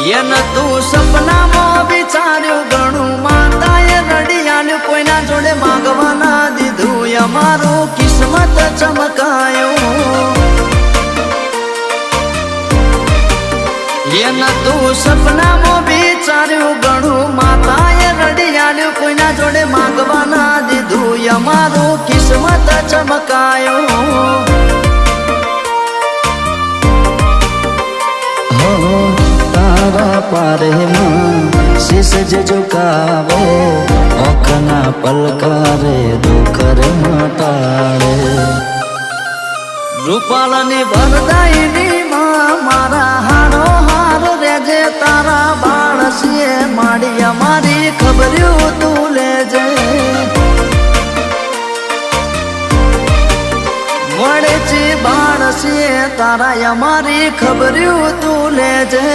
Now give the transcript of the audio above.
એને તું સપનામાં વિચાર્યું ઘણું માતાએ રડી આલ્યું કોઈના જોડે માંગવા ના દીધું અમારું કિસ્મત ચમકાયું એને તું સપનામાં વિચાર્યું ઘણું માતાએ રડી આલ્યું કોઈના જોડે માંગવા ના દીધું અમારું કિસ્મત ચમકાયું તારા પારે માં શીશ જે ઝુકાવે ઓખના પલકારે દુખર મટાડે રૂપાળાની વરદાયની માં મારા હારો હાર રેજે તારા બાળસીએ માડી અમારી ખબર્યું તું લેજે મળે છે બાળસીએ તારા અમારી ખબર્યું તું લેજે